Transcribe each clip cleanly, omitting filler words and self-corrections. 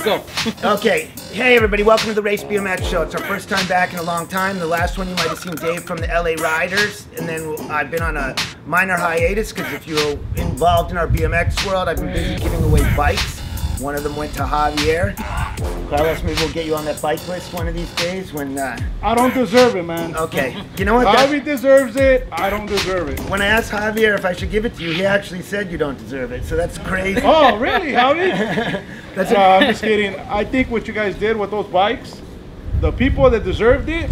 Let's go. Okay. Hey, everybody. Welcome to the Race BMX Show. It's our first time back in a long time. The last one you might have seen Dave from the LA Riders. And then I've been on a minor hiatus because if you're involved in our BMX world, I've been busy giving away bikes. One of them went to Javier. Carlos, maybe we'll get you on that bike list one of these days when... I don't deserve it, man. Okay. You know what? Javi deserves it. I don't deserve it. When I asked Javier if I should give it to you, he actually said you don't deserve it. So that's crazy. Oh, really, Javi? No, I'm just kidding. I think what you guys did with those bikes, the people that deserved it,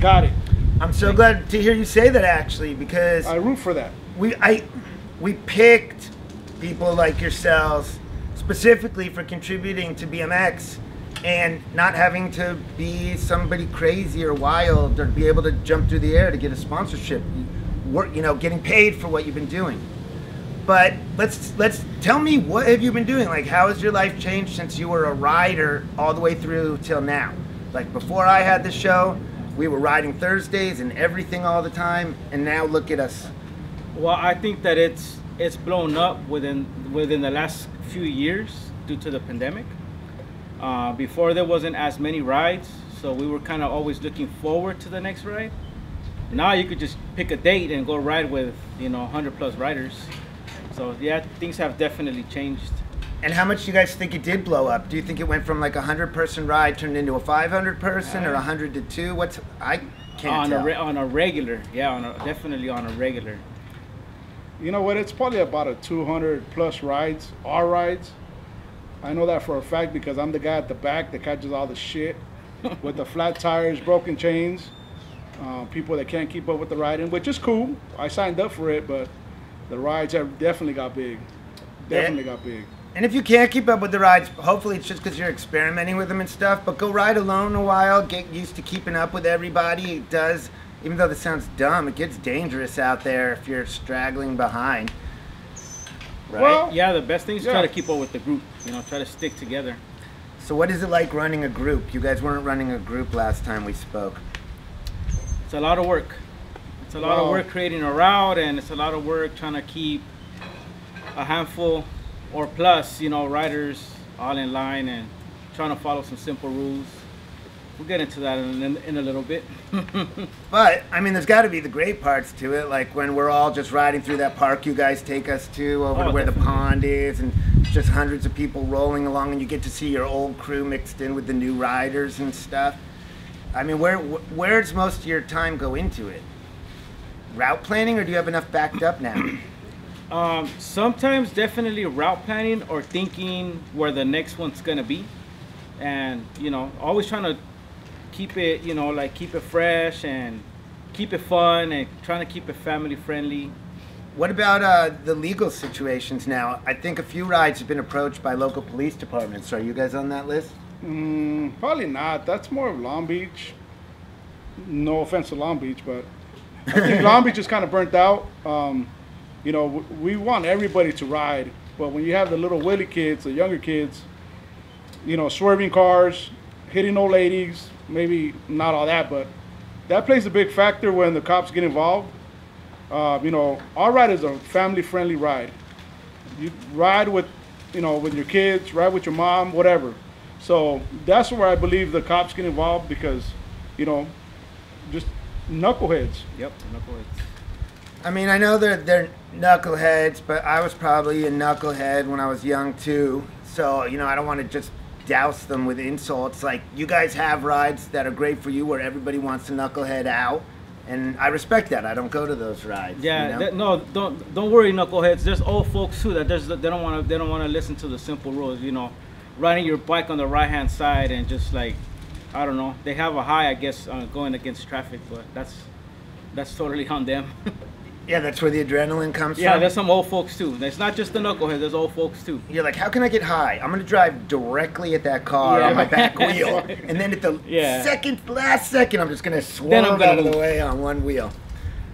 got it. I'm so glad to hear you say that, actually, because... I root for that. We picked people like yourselves specifically for contributing to BMX and not having to be somebody crazy or wild or be able to jump through the air to get a sponsorship. You know, getting paid for what you've been doing. But let's tell me, what have you been doing? Like, how has your life changed since you were a rider all the way through till now? Like, before I had the show, we were riding Thursdays and everything all the time, and now look at us. Well, I think that it's blown up within the last few years due to the pandemic. Before there wasn't as many rides, so we were kind of always looking forward to the next ride. Now you could just pick a date and go ride with 100 plus riders. So yeah, things have definitely changed. And how much do you guys think it did blow up? Do you think it went from like a 100-person ride turned into a 500-person or 100 to 2? I can't tell. On a regular, yeah, definitely on a regular. You know what? It's probably about a 200 plus rides, our rides. I know that for a fact because I'm the guy at the back that catches all the shit with the flat tires, broken chains, people that can't keep up with the riding, which is cool. I signed up for it, but the rides have definitely got big. Definitely got big. And if you can't keep up with the rides, hopefully it's just because you're experimenting with them and stuff, but go ride alone a while, get used to keeping up with everybody. It does, even though this sounds dumb, it gets dangerous out there if you're straggling behind. Right? Well, yeah, the best thing is try to keep up with the group, try to stick together. So what is it like running a group? You guys weren't running a group last time we spoke. It's a lot of work. It's a lot of work creating a route, and it's a lot of work trying to keep a handful or plus, riders all in line and trying to follow some simple rules. We'll get into that in a little bit. But, I mean, there's got to be the great parts to it, like when we're all just riding through that park you guys take us to, over to where the pond is, and just hundreds of people rolling along, and you get to see your old crew mixed in with the new riders and stuff. I mean, where's most of your time go into it? Route planning, or do you have enough backed up now? Sometimes definitely route planning or thinking where the next one's gonna be, and always trying to keep it keep it fresh and keep it fun and trying to keep it family friendly. What about the legal situations now? I think a few rides have been approached by local police departments. Are you guys on that list? Probably not. That's more of Long Beach. No offense to Long Beach, but I think Long Beach is kind of burnt out. We want everybody to ride, but when you have the little Willie kids, the younger kids, swerving cars, hitting old ladies, maybe not all that, but that plays a big factor when the cops get involved. Our ride is a family-friendly ride. You ride with your kids, ride with your mom, whatever. So that's where I believe the cops get involved because, just knuckleheads. Yep, knuckleheads. I mean, I know they're knuckleheads, but I was probably a knucklehead when I was young too. So, I don't want to just douse them with insults. Like, you guys have rides that are great for you where everybody wants to knucklehead out, and I respect that. I don't go to those rides. Yeah, no, don't worry, knuckleheads. There's old folks too that they don't want to listen to the simple rules. Riding your bike on the right hand side and just like, I don't know, they have a high, I guess, going against traffic, but that's totally on them. Yeah, that's where the adrenaline comes from. Yeah, there's some old folks too. It's not just the knuckleheads, there's old folks too. You're like, how can I get high? I'm going to drive directly at that car on my back wheel. And then at the last second, I'm just going to swerve out of the way on one wheel.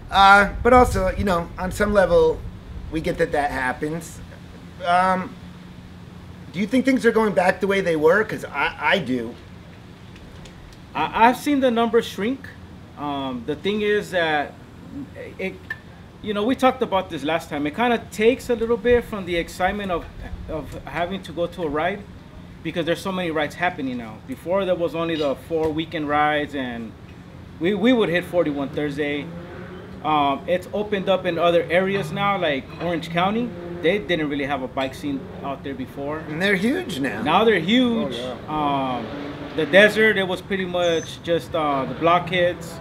But also, on some level, we get that happens. Do you think things are going back the way they were? Because I do. I've seen the numbers shrink. The thing is that we talked about this last time. It kind of takes a little bit from the excitement of having to go to a ride, because there's so many rides happening now. Before there was only the 4 weekend rides, and we would hit 41 Thursday. It's opened up in other areas now, like Orange County. They didn't really have a bike scene out there before. And they're huge now. Now they're huge. Oh, yeah. The desert, it was pretty much just the blockheads.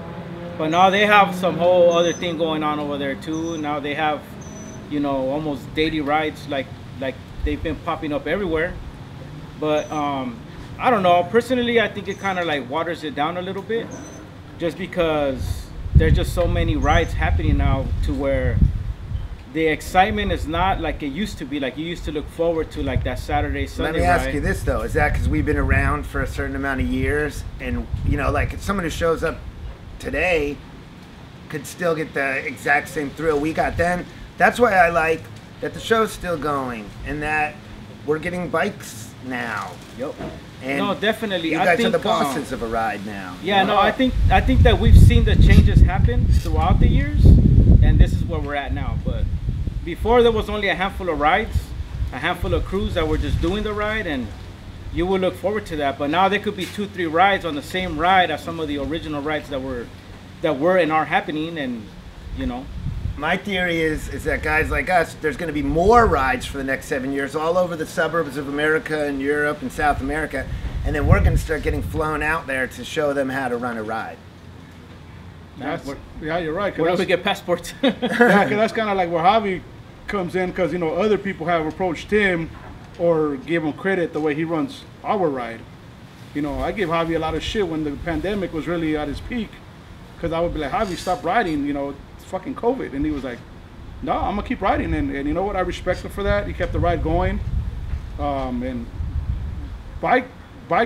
But now they have some whole other thing going on over there too. Now they have, you know, almost daily rides like they've been popping up everywhere. But I don't know. Personally, I think it kind of like waters it down a little bit, just because there's just so many rides happening now to where the excitement is not like it used to be. Like you used to look forward to like that Saturday, Sunday Let me ask ride. you this though: is that because we've been around for a certain amount of years, and you know, like if someone who shows up today could still get the exact same thrill we got then? That's why I like that the show's still going and that we're getting bikes now. Yep. And no, definitely. you I guys think, are the bosses of a ride now. Yeah, no, I think that we've seen the changes happen throughout the years, and this is where we're at now. But before there was only a handful of rides, a handful of crews that were just doing the ride, and you would look forward to that. But now there could be 2-3 rides on the same ride as some of the original rides that were and are happening, and you know. My theory is that guys like us, there's going to be more rides for the next 7 years all over the suburbs of America and Europe and South America, and then we're going to start getting flown out there to show them how to run a ride. Yeah, you're right. Where do we get passports? Yeah, 'cause that's kind of like where Javi comes in, because you know other people have approached him or give him credit the way he runs our ride. You know, I give Javi a lot of shit when the pandemic was really at its peak, because I would be like, Javi, stop riding. You know, it's fucking COVID, and he was like, no, I'm gonna keep riding, and you know what? I respect him for that. He kept the ride going, and bike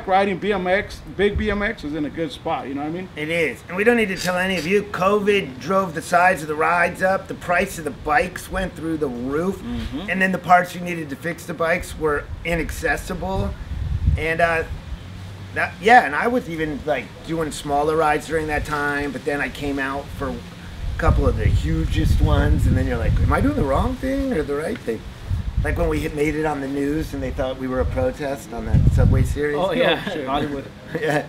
riding, BMX, big BMX is in a good spot. You know what I mean? It is. And we don't need to tell any of you, COVID drove the size of the rides up. The price of the bikes went through the roof. Mm-hmm. And then the parts you needed to fix the bikes were inaccessible. And and I was even like doing smaller rides during that time. But then I came out for a couple of the hugest ones. And then you're like, am I doing the wrong thing or the right thing? Like when we made it on the news and they thought we were a protest on that Subway series. Oh yeah, shit. Hollywood. Yeah.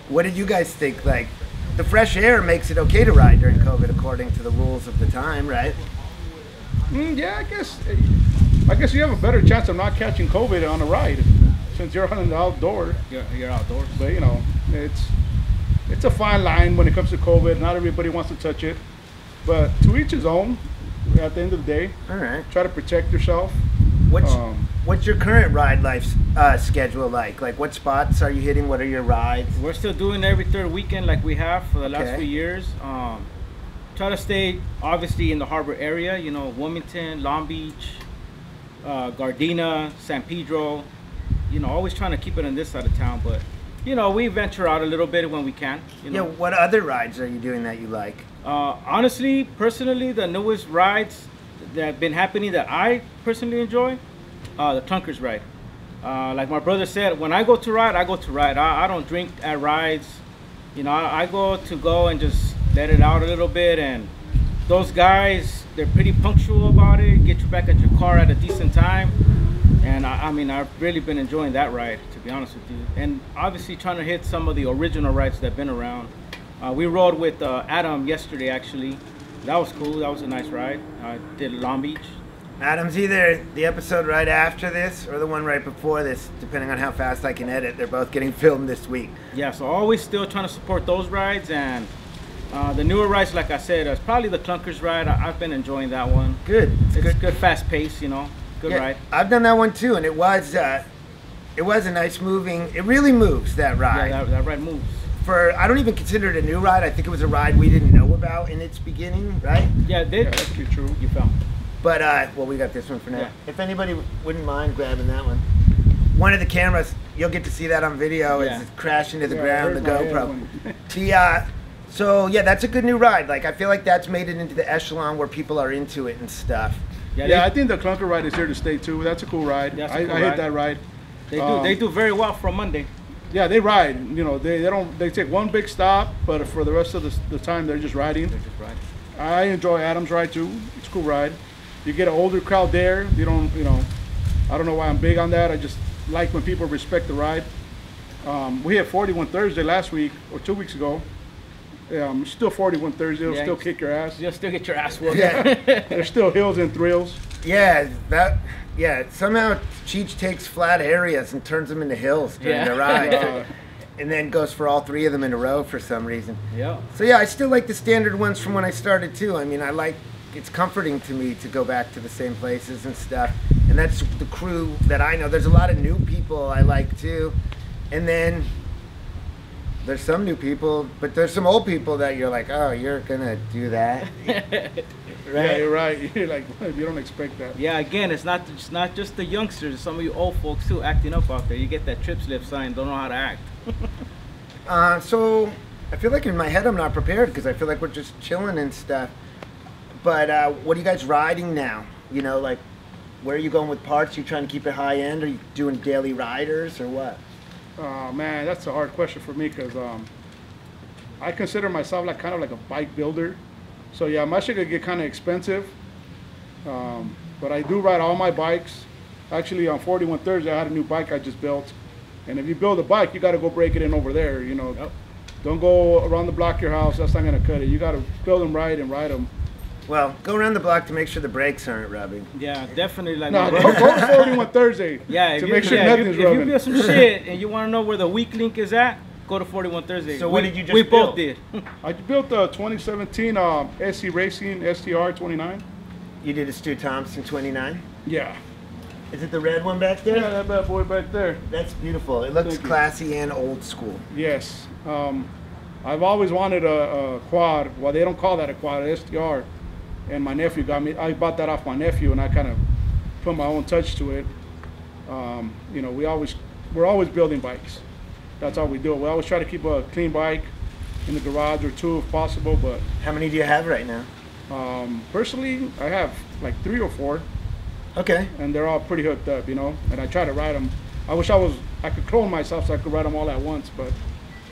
What did you guys think? Like, the fresh air makes it okay to ride during COVID according to the rules of the time, right? Yeah, I guess you have a better chance of not catching COVID on a ride, since you're on the outdoor. You're outdoors. But you know, it's a fine line when it comes to COVID. Not everybody wants to touch it, but to each his own. At the end of the day, All right. try to protect yourself. What's your current ride life schedule like? Like, what spots are you hitting? What are your rides? We're still doing every third weekend like we have for the last Okay. few years. Try to stay obviously in the harbor area, you know, Wilmington, Long Beach, Gardena, San Pedro. You know, always trying to keep it on this side of town, but you know, we venture out a little bit when we can. You know? Yeah. What other rides are you doing that you like? Honestly, personally, the newest rides that have been happening that I personally enjoy, the Clunkers ride. Like my brother said, when I go to ride, I go to ride. I don't drink at rides. You know, I go and just let it out a little bit. And those guys, they're pretty punctual about it. Get you back at your car at a decent time. And I mean, I've really been enjoying that ride, to be honest with you. And obviously trying to hit some of the original rides that have been around. We rode with Adam yesterday, actually. That was cool. That was a nice ride. I did Long Beach. Adam's either the episode right after this or the one right before this, depending on how fast I can edit. They're both getting filmed this week. Yeah, so always still trying to support those rides. And the newer rides, like I said, it's probably the Clunkers ride. I've been enjoying that one. Good. It's good fast pace, you know. Good ride. I've done that one too, and it was a nice moving. It really moves, that ride. Yeah, that ride moves. I don't even consider it a new ride. I think it was a ride we didn't know about in its beginning, right? Yeah, Yeah, that's true. You fell. But well, we got this one for now. Yeah. If anybody wouldn't mind grabbing that one, one of the cameras, you'll get to see that on video. Yeah. It's crashing to the Yeah, ground. The there's my GoPro. head So yeah, that's a good new ride. Like, I feel like that's made it into the echelon where people are into it and stuff. Yeah, I think the Clunker ride is here to stay too. That's a cool ride. That's a I cool hit ride. that ride. They do very well for Monday. Yeah, they ride. You know, they take one big stop, but for the rest of the time they're just riding. They just ride. I enjoy Adam's ride too. It's a cool ride. You get an older crowd there. You don't, I don't know why I'm big on that. I just like when people respect the ride. We had 41 Thursday last week or 2 weeks ago. Still 41 Thursday. It'll still kick your ass. You'll still get your ass whooped. Yeah. There's still hills and thrills. Yeah, somehow Cheech takes flat areas and turns them into hills during the ride. And then goes for all 3 of them in a row for some reason. Yeah. So yeah, I still like the standard ones from when I started too. I mean, it's comforting to me to go back to the same places and stuff. And that's the crew that I know. There's a lot of new people I like too. And then there's some new people, but there's some old people that you're like, oh, you're gonna do that. Right? Yeah, you're right. You're like, you don't expect that. Yeah, again, it's not just the youngsters. Some of you old folks too acting up out there. You get that trip slip sign, don't know how to act. So I feel like in my head I'm not prepared because I feel like we're just chilling and stuff. But what are you guys riding now? You know, like where are you going with parts? Are you trying to keep it high end? Are you doing daily riders or what? Man, that's a hard question for me because I consider myself like kind of like a bike builder. So yeah, my shit could get kind of expensive. But I do ride all my bikes. Actually, on 41 Thursday, I had a new bike I just built. And if you build a bike, you got to go break it in over there. You know, don't go around the block of your house. That's not gonna cut it. You got to build them right and ride them. Well, go around the block to make sure the brakes aren't rubbing. Yeah, definitely. Like no, go to 41 Thursday. Yeah, to make sure nothing's rubbing. If you build some shit and you want to know where the weak link is at, go to 41 Thursday. So what did you just We build? both did. I built a 2017 SC Racing STR 29. You did a Stu Thompson 29? Yeah. Is it the red one back there? Yeah, that bad boy back there. That's beautiful. It looks Thank you. classy and old school. Yes. I've always wanted a quad. Well, they don't call that a quad, an STR. And my nephew got me. I bought that off my nephew, and I kind of put my own touch to it. You know, we're always building bikes. That's all we do. We always try to keep a clean bike in the garage or 2 if possible. But How many do you have right now? personally, I have like 3 or 4, Okay. and they're all pretty hooked up. You know, and I try to ride them. I wish I could clone myself so I could ride them all at once, but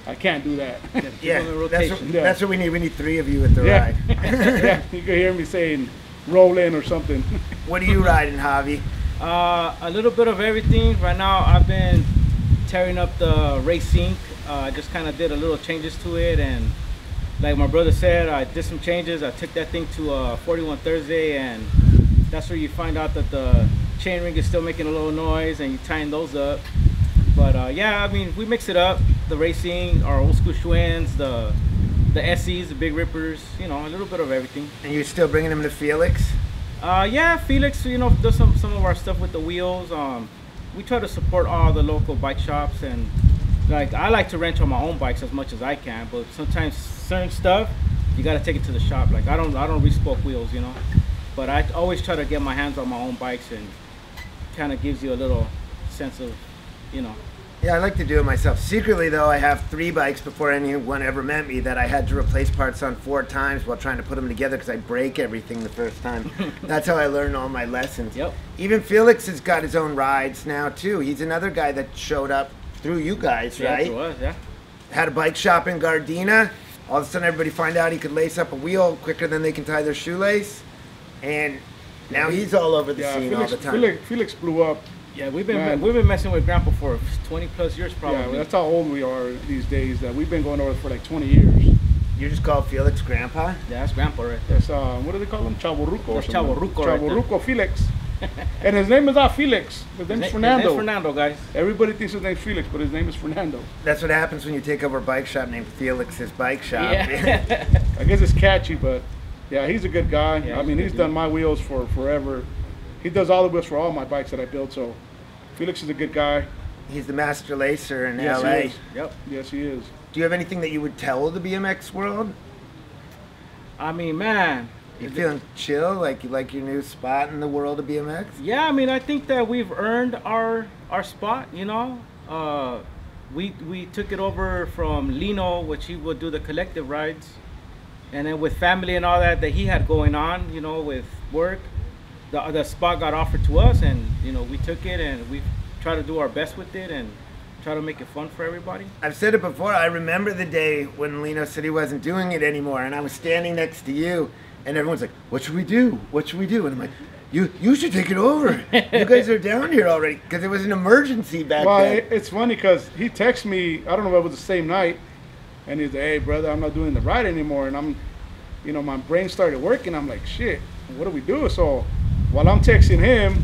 I can't do that. Yeah, on the that's rotation. that's what we need. We need 3 of you at the Yeah. ride. Yeah, you can hear me saying roll in or something. What are you riding, Javi? A little bit of everything. Right now, I've been tearing up the Racing. I just kind of did a little changes to it, and like my brother said, I did some changes. I took that thing to 41 Thursday, and that's where you find out that the chain ring is still making a little noise, and you tighten those up. But yeah, I mean, we mix it up. The Racing, our old school Schwinn's, the SEs, the Big Rippers, you know, a little bit of everything. And you're still bringing them to Felix? Yeah, Felix, you know, does some of our stuff with the wheels. We try to support all the local bike shops, and like I like to rent on my own bikes as much as I can, but sometimes certain stuff you got to take it to the shop. Like I don't respoke wheels, you know, but I always try to get my hands on my own bikes, and kind of gives you a little sense of, you know. Yeah, I like to do it myself. Secretly, though, I have 3 bikes before anyone ever met me that I had to replace parts on 4 times while trying to put them together because I break everything the first time. That's how I learned all my lessons. Yep. Even Felix has got his own rides now, too. He's another guy that showed up through you guys, Yeah, right? it was, yeah. Had a bike shop in Gardena. All of a sudden, everybody find out he could lace up a wheel quicker than they can tie their shoelace. And now he's all over the scene all the time. Felix blew up. Yeah, we've been messing with Grandpa for 20 plus years probably. Yeah, that's how old we are these days. That we've been going over for like 20 years. You just call Felix Grandpa? Yeah, that's Grandpa right there. That's what do they call him? Chavorruco. or That's something. Chavorruco right there. Chavorruco Felix. And his name is not Felix. His name is Fernando. His name's Fernando, guys. Everybody thinks his name's Felix, but his name is Fernando. That's what happens when you take over a bike shop named Felix's Bike Shop. Yeah. I guess it's catchy, but yeah, he's a good guy. Yeah, I mean, he's done my wheels for forever. He does all the wheels for all my bikes that I built, so Felix is a good guy. He's the master lacer in Yes, LA. he is. Yep. Yes, he is. Do you have anything that you would tell the BMX world? I mean, man. You feeling chill, like you like your new spot in the world of BMX? Yeah, I mean, I think that we've earned our spot, you know. We took it over from Lino, which he would do the collective rides. And then with family and all that he had going on, you know, with work, the spot got offered to us, and, you know, we took it, and we try to do our best with it and try to make it fun for everybody. I've said it before, I remember the day when Lino said he wasn't doing it anymore, and I was standing next to you, and everyone's like, what should we do? What should we do? And I'm like, You should take it over. You guys are down here already because it was an emergency back then. It's funny because he texted me. I don't know if it was the same night, and he's like, "Hey, brother, I'm not doing the ride anymore." And I'm, my brain started working. I'm like, "Shit, what do we do?" So while I'm texting him,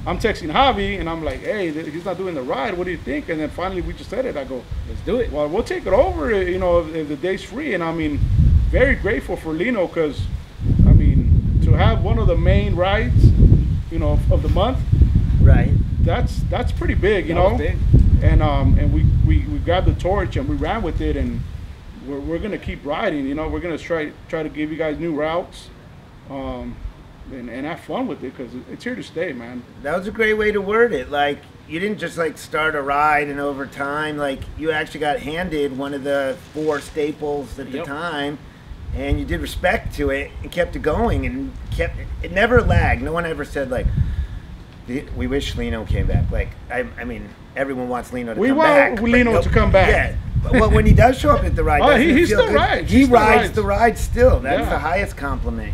I'm texting Javi, and I'm like, "Hey, he's not doing the ride. What do you think?" And then finally we just said it. I go, "Let's do it." Well, we'll take it over. If the day's free. And I mean, very grateful for Lino because, I mean, to have one of the main rides, of the month, right? That's pretty big, That was big. And we grabbed the torch and we ran with it, and we're gonna keep riding. We're gonna try to give you guys new routes, and have fun with it because it's here to stay, man. That was a great way to word it. Like, you didn't just like start a ride and over time, like you actually got handed one of the 4 staples at the time. And you did respect to it and kept it going and it never lagged. No one ever said like, we wish Lino came back. Like, I mean, everyone wants Lino to come back. We want Lino to come back. Yeah. Well, when he does show up at the ride, he still rides. He rides the ride still. That's the Yeah. highest compliment,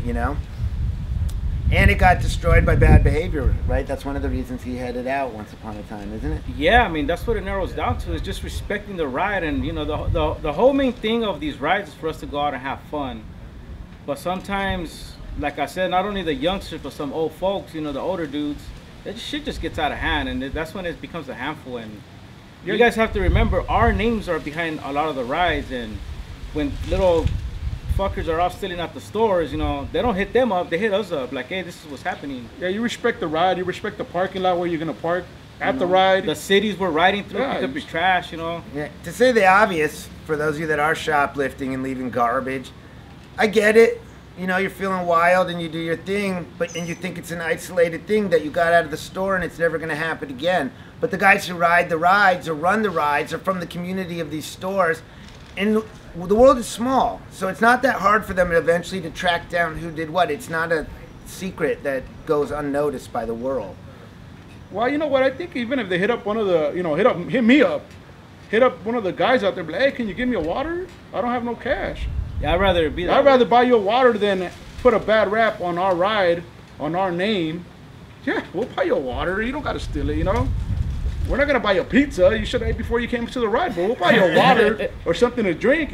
And it got destroyed by bad behavior, right? That's one of the reasons he headed out once upon a time, isn't it? Yeah, I mean, that's what it narrows down to, is just respecting the ride. And the whole main thing of these rides is for us to go out and have fun. But sometimes, like I said, not only the youngsters but some old folks, the older dudes, that shit just gets out of hand, and that's when it becomes a handful. And you guys have to remember, our names are behind a lot of the rides, and when little fuckers are off stealing at the stores, they don't hit them up, they hit us up like, hey, this is what's happening. Yeah, you respect the ride, you respect the parking lot where you're gonna park at the ride. The cities we're riding through, pick up your trash, Yeah, to say the obvious, for those of you that are shoplifting and leaving garbage, I get it. You're feeling wild and you do your thing, and you think it's an isolated thing that you got out of the store and it's never gonna happen again. But the guys who ride the rides or run the rides are from the community of these stores, and the world is small, so it's not that hard for them eventually to track down who did what. It's not a secret that goes unnoticed by the world. Well, you know what? I think even if they hit up one of the, hit me up, hit up one of the guys out there, be like, hey, can you give me a water? I don't have no cash. Yeah, I'd rather be that. I'd rather buy you a water than put a bad rap on our ride, on our name. Yeah, we'll buy you a water. You don't got to steal it, We're not going to buy you a pizza. You should have ate before you came to the ride, but we'll buy you a water or something to drink,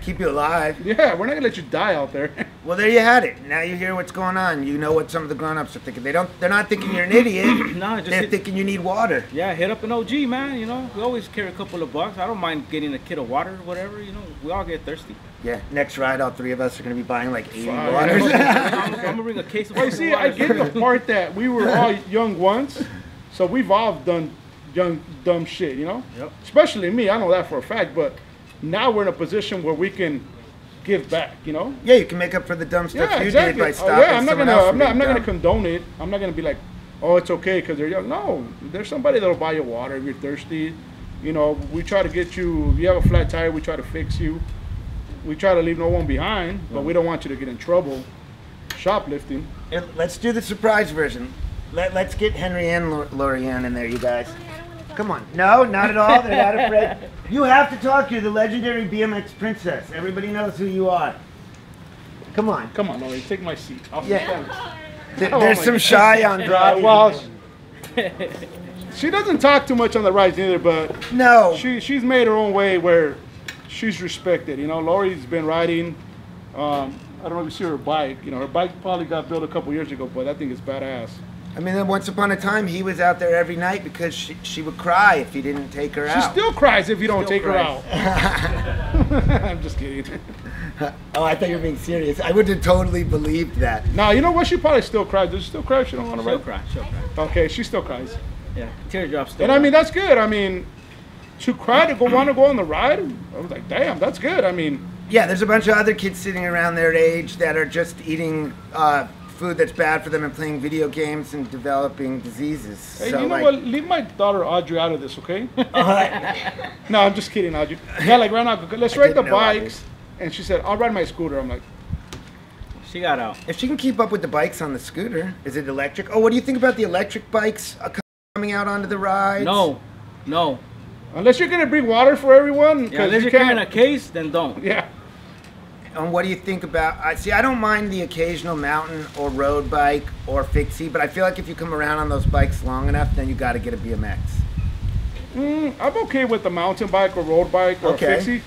Keep you alive. Yeah, we're not going to let you die out there. Well, there you had it. Now you hear what's going on. You know what some of the grown-ups are thinking. They're not thinking you're an idiot. No, they're thinking you need water. Yeah, hit up an OG, man. We always carry a couple of bucks. I don't mind getting a kid of water or whatever. We all get thirsty. Yeah, next ride, all 3 of us are going to be buying like 80 Fine. waters. I'm going to bring a case of Well, see, I get the part that we were all young once, so we've all done young, dumb shit, Yep. Especially me, I know that for a fact, but now we're in a position where we can give back, Yeah, you can make up for the dumb stuff you exactly. did by stopping I'm not someone gonna, else I'm not from gonna being dumb. condone it. I'm not gonna be like, oh, it's okay because they're young. No, there's somebody that'll buy you water if you're thirsty. We try to get you, if you have a flat tire, we try to fix you. We try to leave no one behind, but we don't want you to get in trouble shoplifting. And let's do the surprise version. Let's get Henry and Lorianne in there, you guys. Come on. No, not at all. They're not afraid. You have to talk to the legendary BMX princess. Everybody knows who you are. Come on. Come on, Lori, take my seat. I'll sit Yeah. down. There's some shy Andrade. Well, she doesn't talk too much on the rides either, but no. she's made her own way where she's respected. Lori's been riding. I don't know if you see her bike. Her bike probably got built a couple years ago, but I think it's badass. I mean, once upon a time, he was out there every night because she would cry if he didn't take her out. She still cries if you don't take her cries. out. I'm just kidding. Oh, I thought you were being serious. I would have totally believed that. Now, you know what? She probably still cries. Does she still cry if she don't want to ride? She'll cry. Okay, she still cries. Yeah, teardrops still. And I mean, that's good. I mean, to cry to want to go on the ride, I was like, damn, that's good. I mean, yeah, there's a bunch of other kids sitting around their age that are just eating food that's bad for them and playing video games and developing diseases. hey, So, you know like, what? Leave my daughter Audrey out of this, okay? No, I'm just kidding, Audrey. Yeah, like right now, let's ride the didn't know Audrey. bikes. And she said, I'll ride my scooter. I'm like, She got out. If she can keep up with the bikes on the scooter, is it electric? Oh, what do you think about the electric bikes coming out onto the rides? No. unless you're going to bring water for everyone. Yeah, unless you're carrying a case, then don't. Yeah. And what do you think about? I don't mind the occasional mountain or road bike or fixie, but I feel like if you come around on those bikes long enough, then you got to get a BMX. I'm okay with the mountain bike or road bike or Okay. fixie.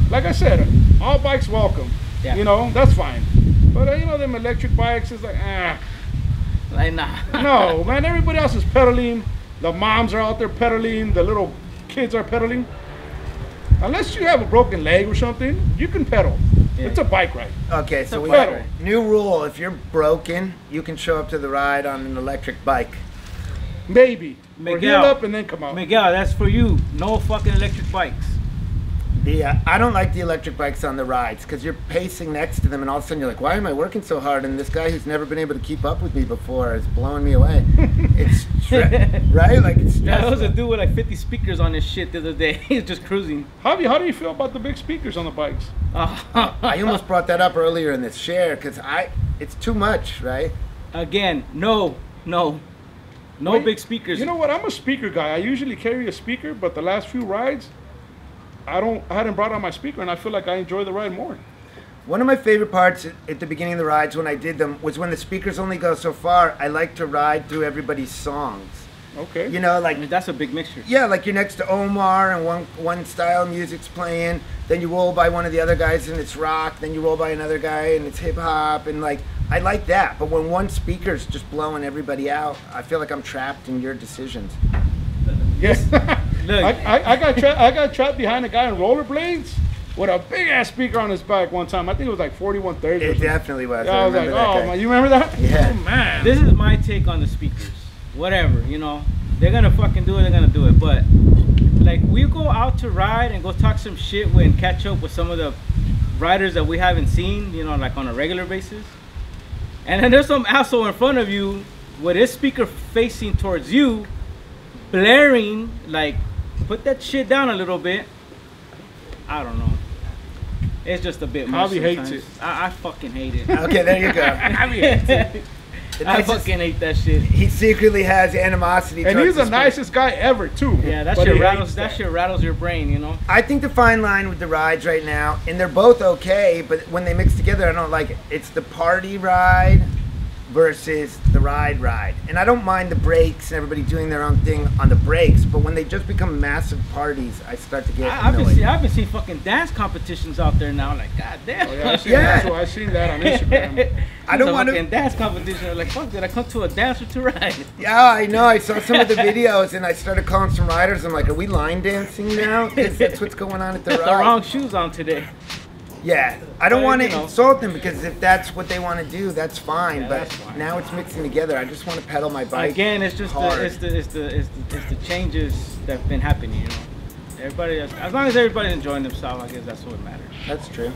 Like I said, all bikes welcome. Yeah. You know, that's fine. But you know, them electric bikes is like, Like, nah. no, man. Everybody else is pedaling. The moms are out there pedaling. The little kids are pedaling. Unless you have a broken leg or something, you can pedal. Yeah. It's a bike ride. Okay, so we pedal. got new rule: if you're broken, you can show up to the ride on an electric bike. Maybe. Or heal Miguel. up and then come out. Miguel, that's for you. No fucking electric bikes. Yeah, I don't like the electric bikes on the rides because you're pacing next to them, and all of a sudden you're like, "Why am I working so hard?" And this guy who's never been able to keep up with me before is blowing me away. It's right, like it's Yeah, there was a stressful. dude with like 50 speakers on his shit the other day. He's just cruising. Javi, how do you feel about the big speakers on the bikes? I almost brought that up earlier in this share because it's too much, right? Again, no Wait, big speakers. You know what? I'm a speaker guy. I usually carry a speaker, but the last few rides, I hadn't brought out my speaker, and I feel like I enjoy the ride more. One of my favorite parts at the beginning of the rides when I did them was when the speakers only go so far. I like to ride through everybody's songs. Okay. You know, I like mean, that's a big mixture. yeah, like you're next to Omar and one style of music's playing, then you roll by one of the other guys and it's rock, then you roll by another guy and it's hip hop, and like I like that. But when one speaker's just blowing everybody out, I feel like I'm trapped in your decisions. Yes. Look. I got trapped behind a guy on rollerblades with a big ass speaker on his back one time. I think it was like 4130. or It something. definitely was. Yeah, I was like, remember that oh guy. man, you remember that? Yeah. Oh man. This is my take on the speakers. Whatever, you know, they're gonna fucking do it. They're gonna do it. But like, we go out to ride and go talk some shit and catch up with some of the riders that we haven't seen, you know, like on a regular basis. And then there's some asshole in front of you with his speaker facing towards you, blaring. Like, put that shit down a little bit. I don't know. It's just a bit much. Javi hates sometimes. it. I fucking hate it. Okay, there you go. Javi hates it. The I nicest- fucking hate that shit. He secretly has animosity. And towards he's the speaker. nicest guy ever too. Yeah, that But shit he rattles. hates That shit rattles your brain, you know. I think the fine line with the rides right now, and they're both okay, but when they mix together, I don't like it. It's the party ride versus the ride. And I don't mind the breaks and everybody doing their own thing on the breaks, but when they just become massive parties, I start to get I've annoyed. been seeing fucking dance competitions out there now. Like, god damn. Oh, yeah, I seen that on Instagram. I don't It's a wanna- fucking dance competition. I'm like, fuck, did I come to a dance or to ride? Yeah, I know. I saw some of the videos and I started calling some riders. I'm like, are we line dancing now? Because that's what's going on at the The ride. wrong shoes on today. Yeah, I don't But, want you to know. insult them because if that's what they want to do, that's fine. Yeah, but that's fine. now it's mixing together. I just want to pedal my bike. Again, it's just hard. it's the changes that've been happening. You know, everybody, as long as everybody's enjoying themselves, I guess that's what matters. That's true.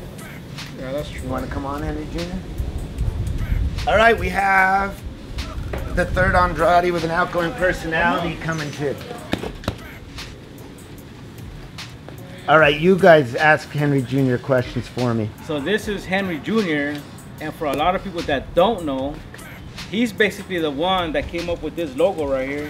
Yeah, that's true. You want to come on, Henry Jr.? All right, we have the third Andrade with an outgoing personality coming too. All right, you guys ask Henry Jr. questions for me. So this is Henry Jr. And for a lot of people that don't know, he's basically the one that came up with this logo right here.